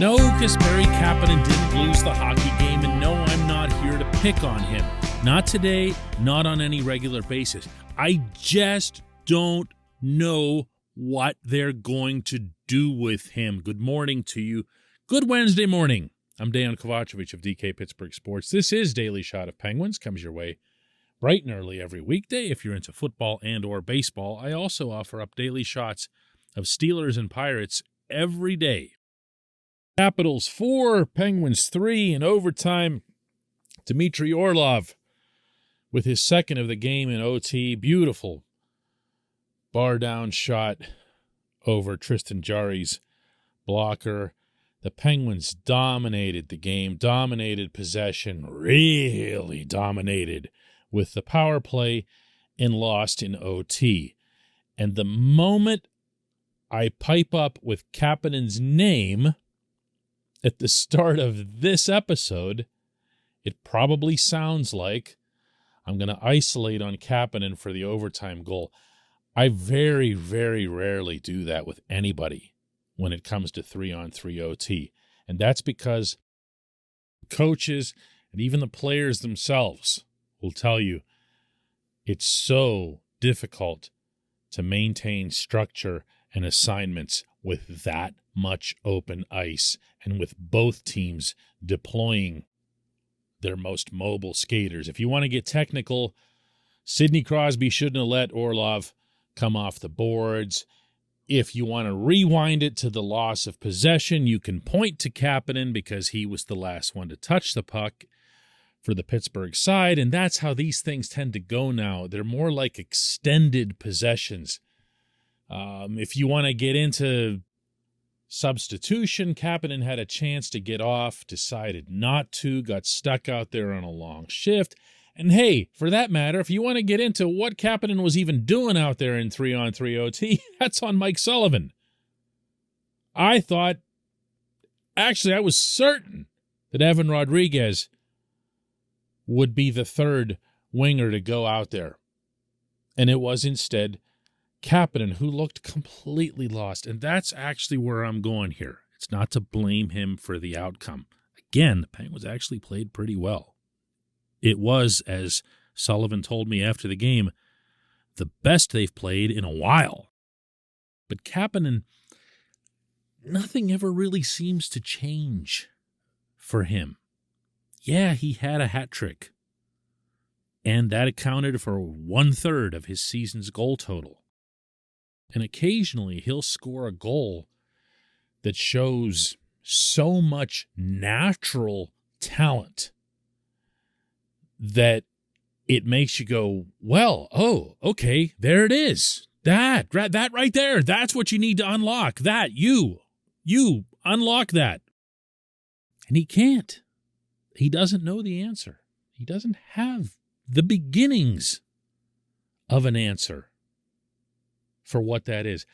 No, Kasperi Kapanen didn't lose the hockey game, and no, I'm not here to pick on him. Not today, not on any regular basis. I just don't know what they're going to do with him. Good morning to you. Good Wednesday morning. I'm Dejan Kovacevic of DK Pittsburgh Sports. This is Daily Shot of Penguins. Comes your way bright and early every weekday if you're into football and or baseball. I also offer up daily shots of Steelers and Pirates every day. Capitals 4, Penguins 3 in overtime. Dmitry Orlov with his second of the game in OT. Beautiful bar down shot over Tristan Jarry's blocker. The Penguins dominated the game, dominated possession, really dominated with the power play and lost in OT. And the moment I pipe up with Kapanen's name at the start of this episode, it probably sounds like I'm going to isolate on Kapanen for the overtime goal. I very, very rarely do that with anybody when it comes to 3-on-3 OT. And that's because coaches and even the players themselves will tell you it's so difficult to maintain structure and assignments with that much open ice and with both teams deploying their most mobile skaters. If you want to get technical, Sidney Crosby shouldn't have let Orlov come off the boards. If you want to rewind it to the loss of possession, you can point to Kapanen because he was the last one to touch the puck for the Pittsburgh side, and that's how these things tend to go now. They're more like extended possessions. If you want to get into substitution, Kapanen had a chance to get off, decided not to, got stuck out there on a long shift. And hey, for that matter, if you want to get into what Kapanen was even doing out there in 3-on-3 OT, that's on Mike Sullivan. I was certain that Evan Rodriguez would be the third winger to go out there. And it was instead Kapanen, who looked completely lost. And that's actually where I'm going here. It's not to blame him for the outcome. Again, the Penguins actually played pretty well. It was, as Sullivan told me after the game, the best they've played in a while. But Kapanen, nothing ever really seems to change for him. Yeah, he had a hat trick, and that accounted for 1/3 of his season's goal total. And occasionally he'll score a goal that shows so much natural talent that it makes you go, well, oh, okay, there it is. That right there, that's what you need to unlock. That, you unlock that. And he can't. He doesn't know the answer. He doesn't have the beginnings of an answer for what that is.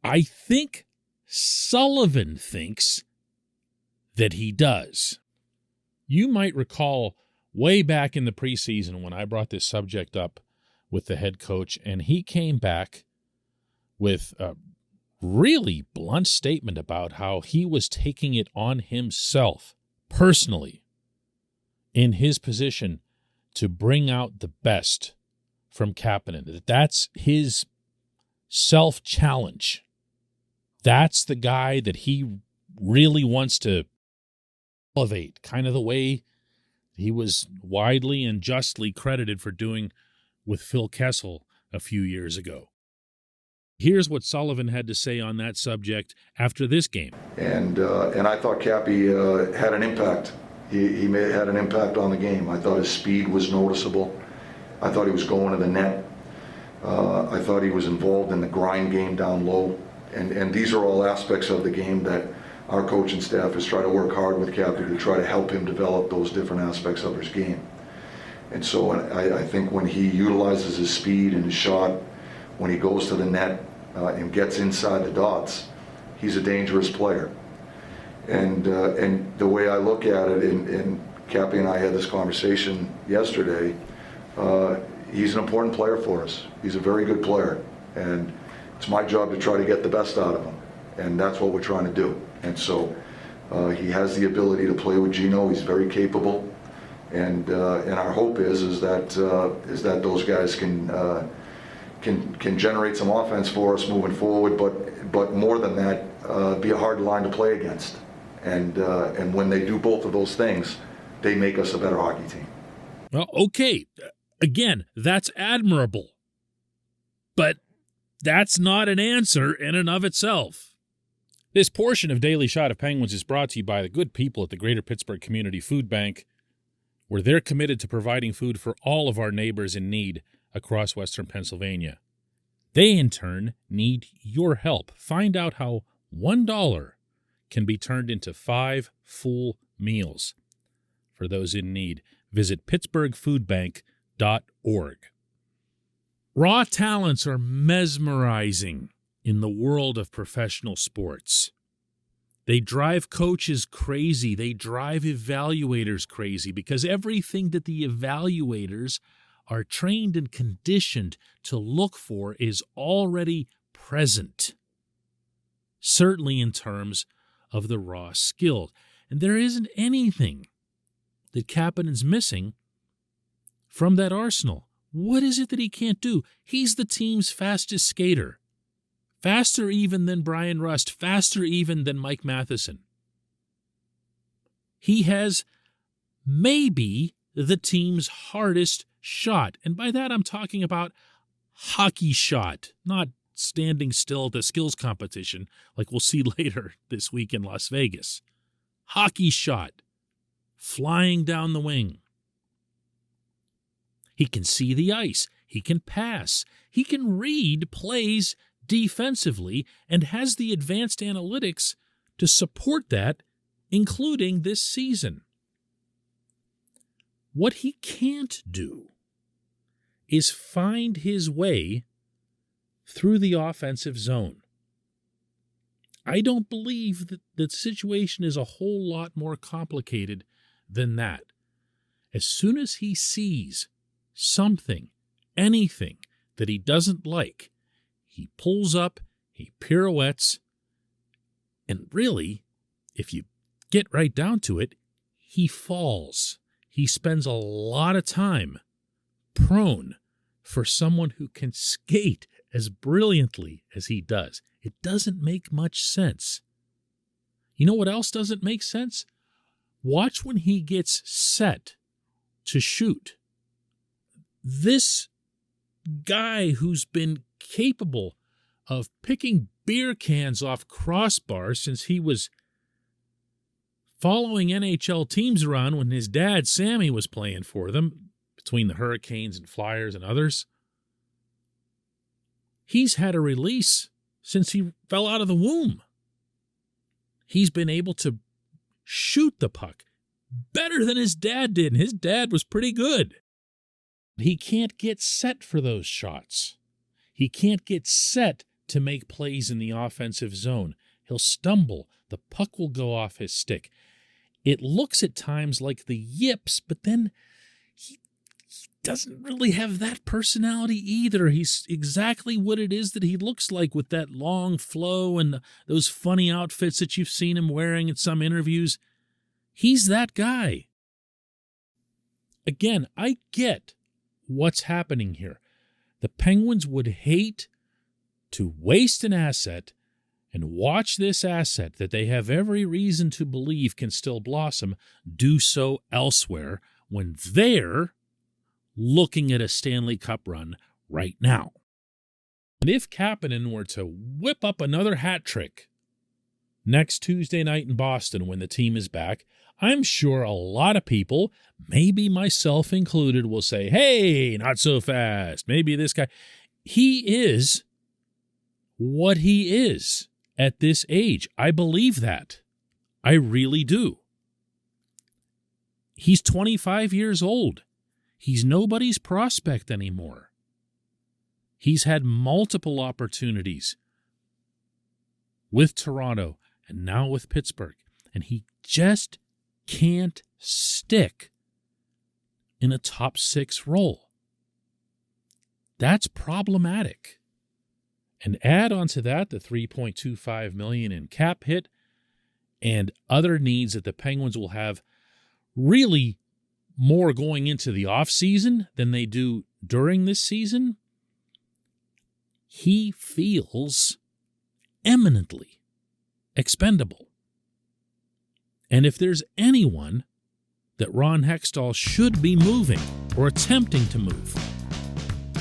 I think Sullivan thinks that he does. You might recall way back in the preseason when I brought this subject up with the head coach, and he came back with a really blunt statement about how he was taking it on himself personally in his position to bring out the best from Kapanen. That's his self-challenge. That's the guy that he really wants to elevate, kind of the way he was widely and justly credited for doing with Phil Kessel a few years ago. Here's what Sullivan had to say on that subject after this game. And I thought Cappy had an impact. He had an impact on the game. I thought his speed was noticeable. I thought he was going to the net. I thought he was involved in the grind game down low. And these are all aspects of the game that our coaching staff is trying to work hard with Cappy to try to help him develop those different aspects of his game. And so I think when he utilizes his speed and his shot, when he goes to the net and gets inside the dots, he's a dangerous player. And the way I look at it, and Cappy and I had this conversation yesterday, he's an important player for us. He's a very good player, and it's my job to try to get the best out of him, and that's what we're trying to do. And so he has the ability to play with Gino. He's very capable. And our hope is that those guys can generate some offense for us moving forward, but more than that, be a hard line to play against. And when they do both of those things, they make us a better hockey team. Well, okay. Again, that's admirable. But that's not an answer in and of itself. This portion of Daily Shot of Penguins is brought to you by the good people at the Greater Pittsburgh Community Food Bank, where they're committed to providing food for all of our neighbors in need across Western Pennsylvania. They, in turn, need your help. Find out how $1 can be turned into 5 full meals for those in need. Visit pittsburghfoodbank.org. Raw talents are mesmerizing in the world of professional sports. They drive coaches crazy. They drive evaluators crazy because everything that the evaluators are trained and conditioned to look for is already present, certainly in terms of the raw skill. And there isn't anything that Kapanen's missing from that arsenal. What is it that he can't do? He's the team's fastest skater. Faster even than Brian Rust, faster even than Mike Matheson. He has maybe the team's hardest shot. And by that I'm talking about hockey shot, not standing still at the skills competition like we'll see later this week in Las Vegas. Hockey shot, flying down the wing. He can see the ice. He can pass. He can read plays defensively and has the advanced analytics to support that, including this season. What he can't do is find his way through the offensive zone. I don't believe that the situation is a whole lot more complicated than that. As soon as he sees something, anything that he doesn't like, he pulls up, he pirouettes, and really, if you get right down to it, he falls. He spends a lot of time prone for someone who can skate as brilliantly as he does. It doesn't make much sense. You know what else doesn't make sense? Watch when he gets set to shoot. This guy who's been capable of picking beer cans off crossbars since he was following NHL teams around when his dad, Sammy, was playing for them, between the Hurricanes and Flyers and others. He's had a release since he fell out of the womb. He's been able to shoot the puck better than his dad did, and his dad was pretty good. He can't get set for those shots. He can't get set to make plays in the offensive zone. He'll stumble. The puck will go off his stick. It looks at times like the yips, but then he doesn't really have that personality either. He's exactly what it is that he looks like, with that long flow and those funny outfits that you've seen him wearing in some interviews. He's that guy. Again, I get what's happening here. The Penguins would hate to waste an asset and watch this asset that they have every reason to believe can still blossom do so elsewhere when they're looking at a Stanley Cup run right now. And if Kapanen were to whip up another hat trick next Tuesday night in Boston when the team is back, I'm sure a lot of people, maybe myself included, will say, hey, not so fast. Maybe this guy. He is what he is at this age. I believe that. I really do. He's 25 years old. He's nobody's prospect anymore. He's had multiple opportunities with Toronto and now with Pittsburgh, and he just can't stick in a top 6 role. That's problematic. And add on to that the $3.25 million in cap hit, and other needs that the Penguins will have really more going into the offseason than they do during this season, he feels eminently expendable. And if there's anyone that Ron Hextall should be moving or attempting to move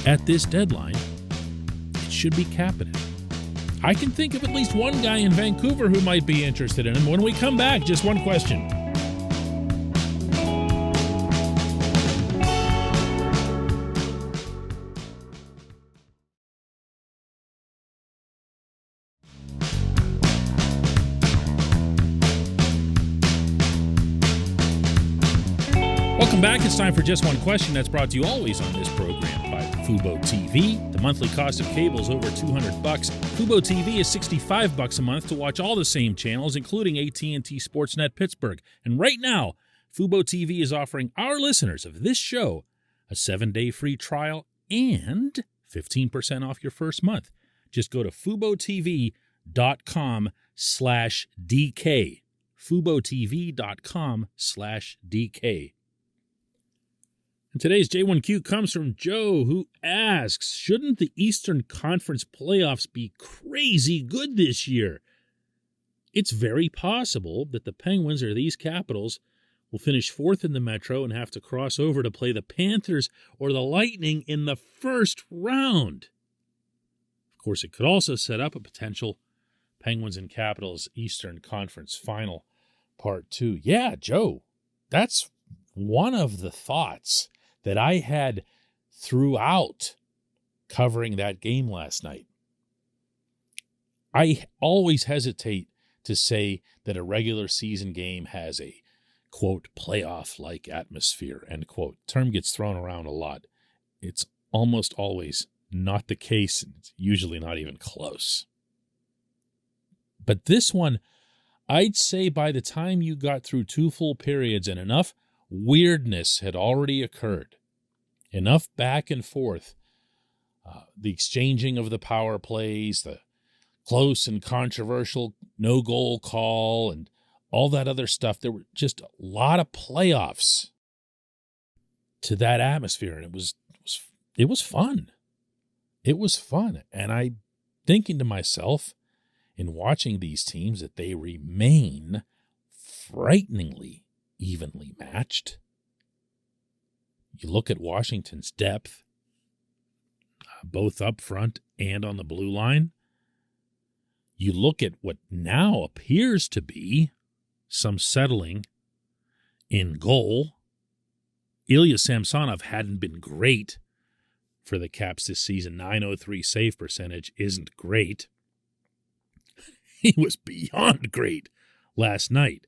at this deadline, it should be Kapanen. I can think of at least one guy in Vancouver who might be interested in him. When we come back, just one question. Welcome back. It's time for Just One Question. That's brought to you always on this program by Fubo TV. The monthly cost of cable is over $200. Fubo TV is $65 a month to watch all the same channels, including AT&T Sportsnet Pittsburgh. And right now, Fubo TV is offering our listeners of this show a 7-day free trial and 15% off your first month. Just go to FuboTV.com/DK. FuboTV.com/DK. And today's J1Q comes from Joe, who asks, shouldn't the Eastern Conference playoffs be crazy good this year? It's very possible that the Penguins or these Capitals will finish fourth in the Metro and have to cross over to play the Panthers or the Lightning in the first round. Of course, it could also set up a potential Penguins and Capitals Eastern Conference Final Part 2. Yeah, Joe, that's one of the thoughts that I had throughout covering that game last night. I always hesitate to say that a regular season game has a, quote, playoff-like atmosphere, end quote. Term gets thrown around a lot. It's almost always not the case, and it's usually not even close. But this one, I'd say by the time you got through 2 full periods and enough weirdness had already occurred, enough back and forth, the exchanging of the power plays, the close and controversial no-goal call, and all that other stuff. There were just a lot of playoffs to that atmosphere, and it was fun. It was fun, and I'm thinking to myself in watching these teams that they remain frighteningly evenly matched. You look at Washington's depth, both up front and on the blue line. You look at what now appears to be some settling in goal. Ilya Samsonov hadn't been great for the Caps this season. .903 save percentage isn't great. He was beyond great last night.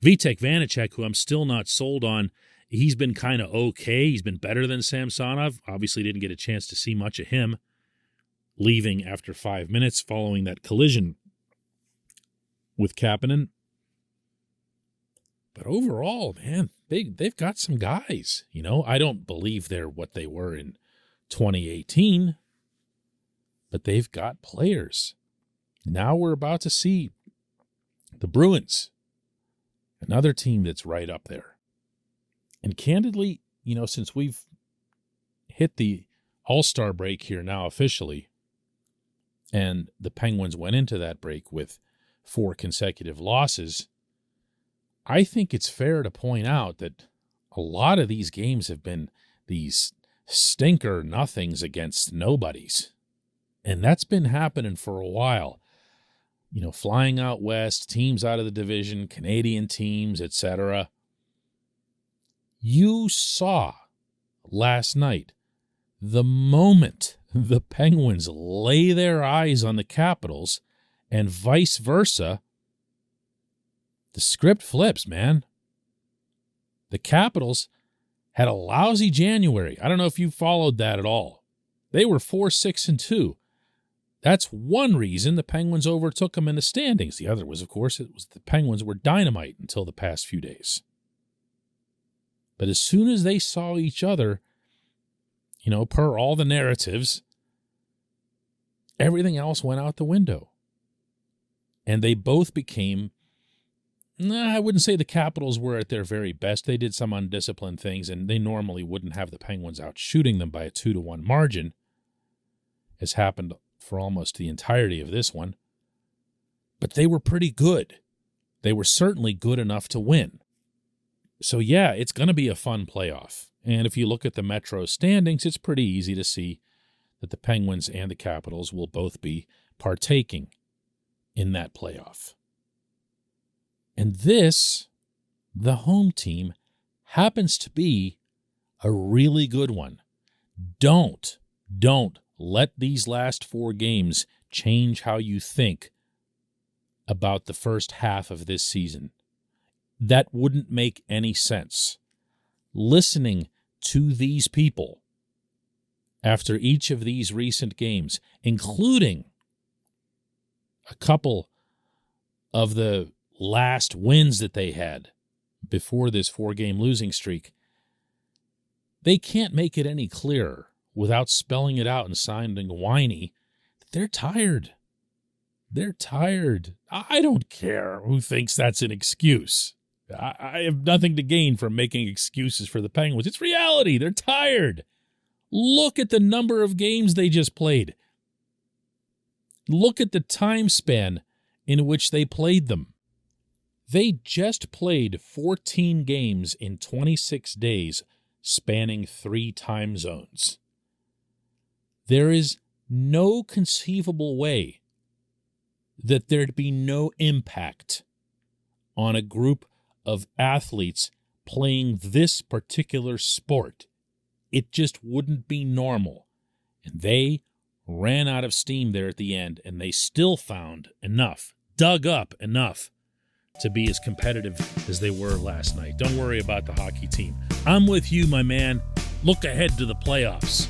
Vitek Vanacek, who I'm still not sold on, he's been kind of okay. He's been better than Samsonov. Obviously didn't get a chance to see much of him, leaving after 5 minutes following that collision with Kapanen. But overall, man, they've got some guys. You know, I don't believe they're what they were in 2018, but they've got players. Now we're about to see the Bruins, another team that's right up there. And candidly, you know, since we've hit the All-Star break here now officially, and the Penguins went into that break with 4 consecutive losses, I think it's fair to point out that a lot of these games have been these stinker nothings against nobodies. And that's been happening for a while. You know, flying out west, teams out of the division, Canadian teams, etc. You saw last night, the moment the Penguins lay their eyes on the Capitals and vice versa, the script flips, man. The Capitals had a lousy January. I don't know if you followed that at all. They were 4-6-2. That's one reason the Penguins overtook them in the standings. The other was, of course, it was the Penguins were dynamite until the past few days. But as soon as they saw each other, you know, per all the narratives, everything else went out the window. And they both became, I wouldn't say the Capitals were at their very best. They did some undisciplined things, and they normally wouldn't have the Penguins out shooting them by a 2-1 margin, as happened for almost the entirety of this one. But they were pretty good. They were certainly good enough to win. So yeah, it's going to be a fun playoff. And if you look at the Metro standings, it's pretty easy to see that the Penguins and the Capitals will both be partaking in that playoff. And this, the home team, happens to be a really good one. Don't let these last 4 games change how you think about the first half of this season. That wouldn't make any sense. Listening to these people after each of these recent games, including a couple of the last wins that they had before this 4-game losing streak, they can't make it any clearer without spelling it out and sounding whiny that they're tired. They're tired. I don't care who thinks that's an excuse. I have nothing to gain from making excuses for the Penguins. It's reality. They're tired. Look at the number of games they just played. Look at the time span in which they played them. They just played 14 games in 26 days, spanning 3 time zones. There is no conceivable way that there'd be no impact on a group of athletes playing this particular sport. It just wouldn't be normal. And they ran out of steam there at the end, and they still found enough, dug up enough to be as competitive as they were last night. Don't worry about the hockey team. I'm with you, my man. Look ahead to the playoffs.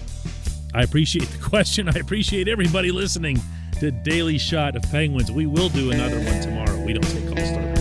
I appreciate the question. I appreciate everybody listening to Daily Shot of Penguins. We will do another one tomorrow. We don't take All-Star